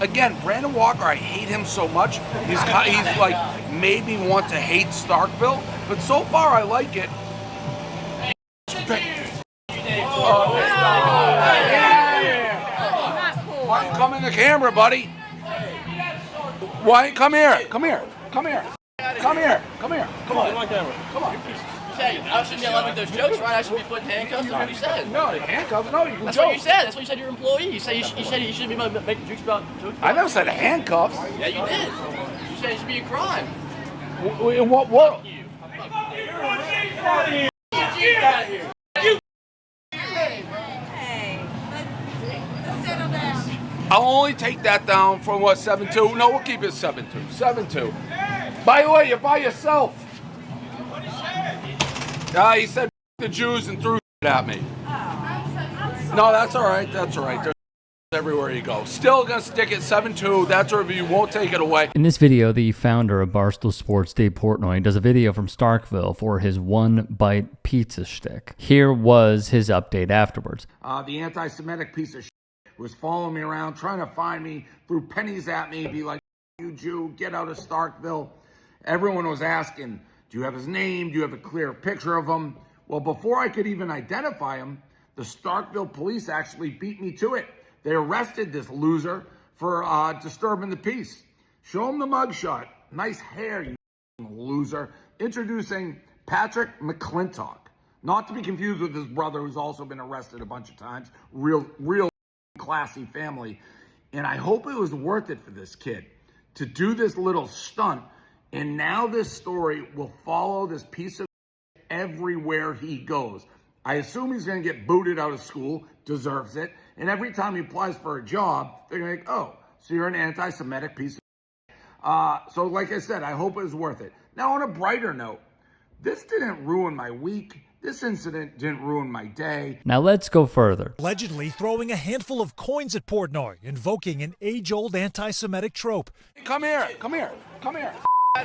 Again, Brandon Walker, I hate him so much. He's like made me want to hate Starkville, but so far I like it. Why don't you come in the camera, buddy? Why? Come here. Come here. Come here. Come here. Come here. Come on. Come on. I shouldn't be allowed to make those jokes, right? I should be put in handcuffs. That's what you said. No, handcuffs. No, you can That's joke. what you said. That's what you said. You're an employee. You said you shouldn't be making jokes about. I never said handcuffs. Yeah, you did. You said it should be a crime. In what world? You. I'll only take that down from what, 7-2? No, we'll keep it 7-2. 7-2. By the way, you're by yourself. He said the Jews and threw at me. No, that's all right. That's all right. There's everywhere you go. Still gonna stick it 7-2. That's a review. Won't take it away. In this video, the founder of Barstool Sports, Dave Portnoy, does a video from Starkville for his One Bite pizza shtick. Here was his update afterwards. The anti-Semitic piece of shit was following me around, trying to find me, threw pennies at me, be like, "You Jew, get out of Starkville." Everyone was asking, do you have his name? Do you have a clear picture of him? Well, before I could even identify him, the Starkville police actually beat me to it. They arrested this loser for disturbing the peace. Show him the mugshot. Nice hair, you loser. Introducing Patrick McClintock. Not to be confused with his brother, who's also been arrested a bunch of times. Real classy family. And I hope it was worth it for this kid to do this little stunt. And now this story will follow this piece of everywhere he goes. I assume he's going to get booted out of school, deserves it. And every time he applies for a job, they're going to be like, oh, so you're an anti-Semitic piece of So like I said, I hope it was worth it. Now, on a brighter note, this didn't ruin my week. This incident didn't ruin my day. Now let's go further. Allegedly throwing a handful of coins at Portnoy, invoking an age-old anti-Semitic trope. Come here. Come here. Come here.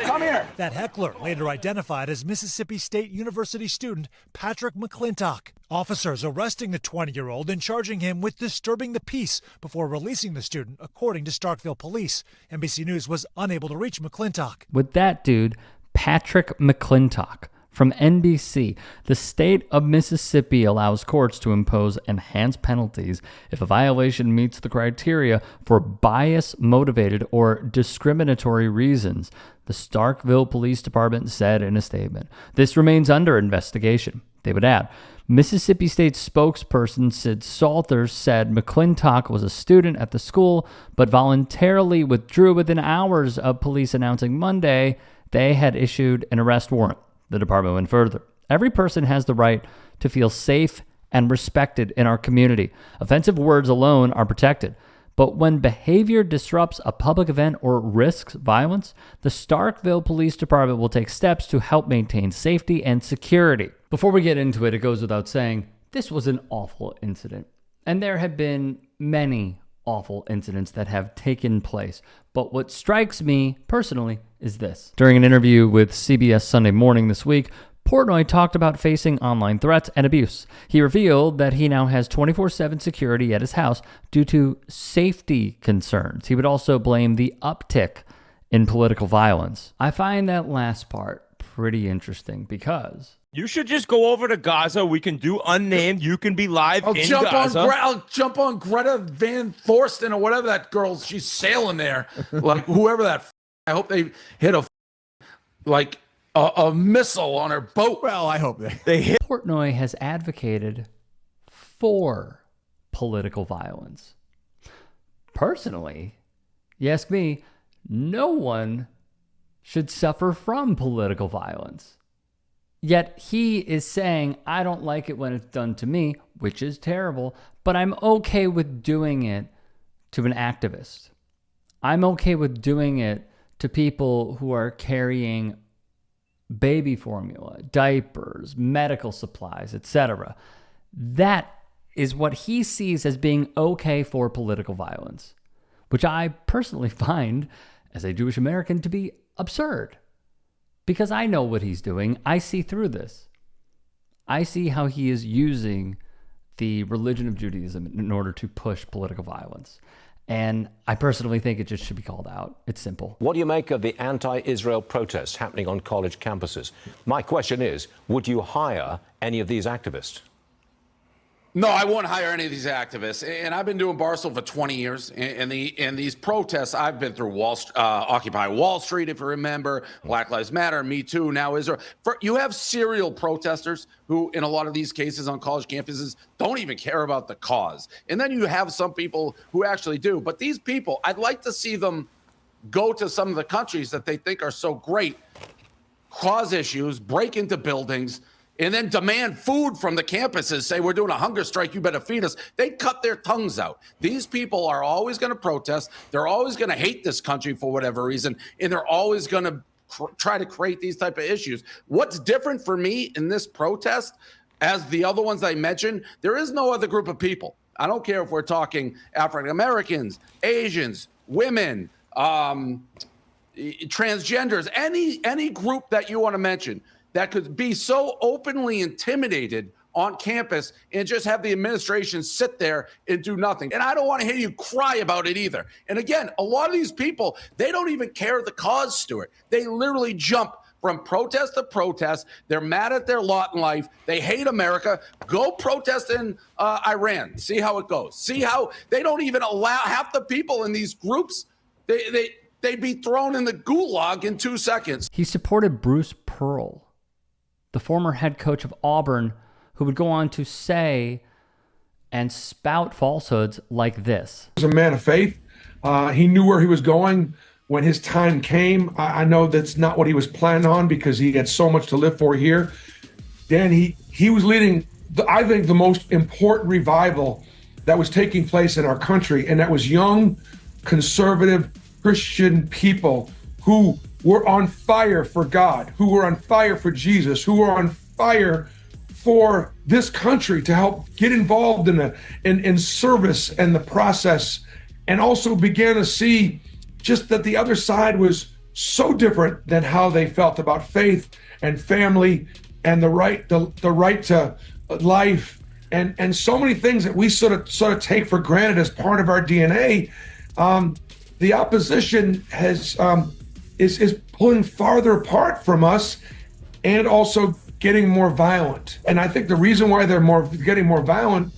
Come here. That heckler later identified as Mississippi State University student Patrick McClintock. Officers arresting the 20-year-old and charging him with disturbing the peace before releasing the student, according to Starkville police. NBC News was unable to reach McClintock. With that dude, Patrick McClintock, from NBC, the state of Mississippi allows courts to impose enhanced penalties if a violation meets the criteria for bias-motivated or discriminatory reasons, the Starkville Police Department said in a statement. This remains under investigation. They would add, Mississippi State spokesperson Sid Salters said McClintock was a student at the school, but voluntarily withdrew within hours of police announcing Monday they had issued an arrest warrant. The department went further. Every person has the right to feel safe and respected in our community. Offensive words alone are protected. But when behavior disrupts a public event or risks violence, the Starkville Police Department will take steps to help maintain safety and security. Before we get into it, it goes without saying, this was an awful incident. And there have been many awful incidents that have taken place. But what strikes me personally is this. During an interview with CBS Sunday Morning this week, Portnoy talked about facing online threats and abuse. He revealed that he now has 24/7 security at his house due to safety concerns. He would also blame the uptick in political violence. I find that last part pretty interesting because you should just go over to Gaza. We can do unnamed. You can be live in Gaza. I'll jump on Greta Van Thorsten or whatever that girl. She's sailing there, like whoever that. I hope they hit a missile on her boat. Well, I hope they hit. Portnoy has advocated for political violence. Personally, you ask me, no one should suffer from political violence. Yet he is saying, I don't like it when it's done to me, which is terrible, but I'm okay with doing it to an activist. I'm okay with doing it to people who are carrying baby formula, diapers, medical supplies, etc. That is what he sees as being okay for political violence, which I personally find, as a Jewish American, to be absurd. Because I know what he's doing. I see through this. I see how he is using the religion of Judaism in order to push political violence. And I personally think it just should be called out. It's simple. What do you make of the anti-Israel protests happening on college campuses? My question is, would you hire any of these activists? No, I won't hire any of these activists. And I've been doing Barstool for 20 years. And these protests, I've been through Occupy Wall Street, if you remember, Black Lives Matter, Me Too, now Israel. You have serial protesters who, in a lot of these cases on college campuses, don't even care about the cause. And then you have some people who actually do. But these people, I'd like to see them go to some of the countries that they think are so great, cause issues, break into buildings, and then demand food from the campuses, say, we're doing a hunger strike, you better feed us. They cut their tongues out. These people are always going to protest. They're always going to hate this country for whatever reason, and they're always going to try to create these type of issues. What's different for me in this protest, as the other ones I mentioned, there is no other group of people. I don't care if we're talking African Americans, Asians, women, transgenders, any group that you want to mention that could be so openly intimidated on campus and just have the administration sit there and do nothing. And I don't want to hear you cry about it either. And again, a lot of these people, they don't even care the cause, Stuart. They literally jump from protest to protest. They're mad at their lot in life. They hate America. Go protest in Iran. See how it goes. See how they don't even allow half the people in these groups. They'd be thrown in the gulag in 2 seconds. He supported Bruce Pearl, the former head coach of Auburn, who would go on to say and spout falsehoods like this. He was a man of faith. He knew where he was going when his time came. I know that's not what he was planning on because he had so much to live for here. Dan, he was leading, I think, the most important revival that was taking place in our country, and that was young, conservative, Christian people who were on fire for God, who were on fire for Jesus, who were on fire for this country to help get involved in service and the process, and also began to see just that the other side was so different than how they felt about faith and family and the right to life and so many things that we sort of take for granted as part of our DNA. The opposition is pulling farther apart from us and also getting more violent. And I think the reason why they're getting more violent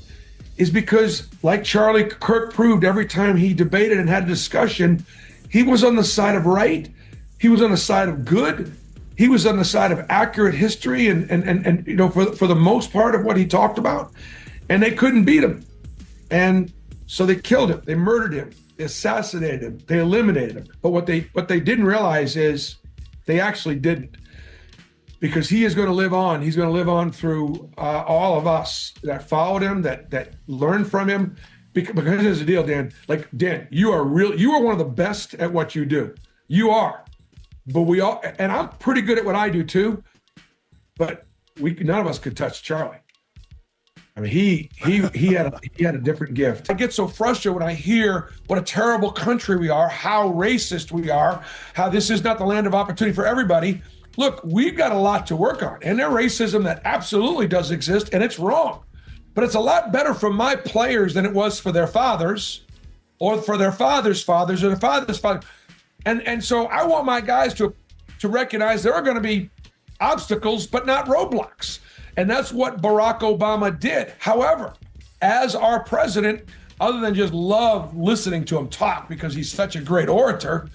is because, like Charlie Kirk proved every time he debated and had a discussion, he was on the side of right, he was on the side of good, he was on the side of accurate history and you know, for the most part of what he talked about, and they couldn't beat him. And so they killed him, they murdered him, they assassinated him, they eliminated him. But what they didn't realize is they actually didn't, because he is going to live on. He's going to live on through all of us that followed him, that learned from him. Because here's the deal, Dan. Like, Dan, you are one of the best at what you do. You are. But we all, and I'm pretty good at what I do too. But none of us could touch Charlie. I mean, he had a different gift. I get so frustrated when I hear what a terrible country we are, how racist we are, how this is not the land of opportunity for everybody. Look, we've got a lot to work on, and there's racism that absolutely does exist, and it's wrong. But it's a lot better for my players than it was for their fathers, or for their fathers' fathers, or their fathers' fathers. And so I want my guys to recognize there are going to be obstacles, but not roadblocks. And that's what Barack Obama did. However, as our president, other than just love listening to him talk because he's such a great orator,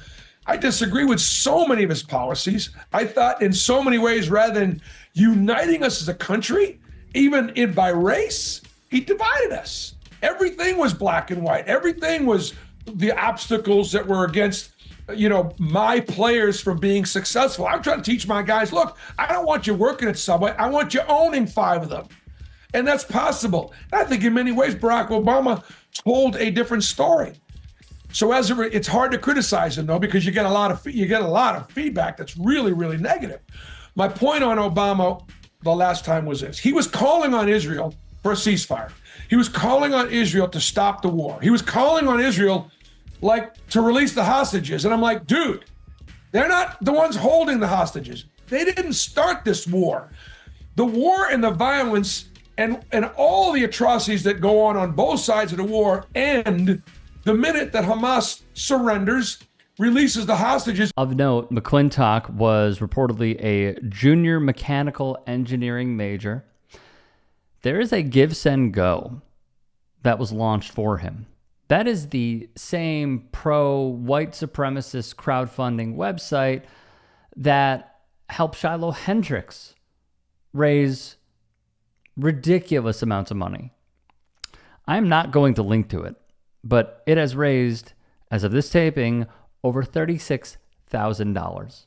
I disagree with so many of his policies. I thought in so many ways, rather than uniting us as a country, even by race, he divided us. Everything was black and white. Everything was the obstacles that were against, you know, my players from being successful. I'm trying to teach my guys, look, I don't want you working at Subway. I want you owning 5 of them. And that's possible. And I think in many ways, Barack Obama told a different story. So it's hard to criticize him though, because you get a lot of feedback that's really, really negative. My point on Obama the last time was this: he was calling on Israel for a ceasefire. He was calling on Israel to stop the war. He was calling on Israel to release the hostages. And I'm like, dude, they're not the ones holding the hostages. They didn't start this war. The war and the violence and all the atrocities that go on both sides of the war end The minute that Hamas surrenders, releases the hostages. Of note, McClintock was reportedly a junior mechanical engineering major. There is a Give, Send, Go that was launched for him. That is the same pro-white supremacist crowdfunding website that helped Shiloh Hendricks raise ridiculous amounts of money. I'm not going to link to it, but it has raised, as of this taping, over $36,000.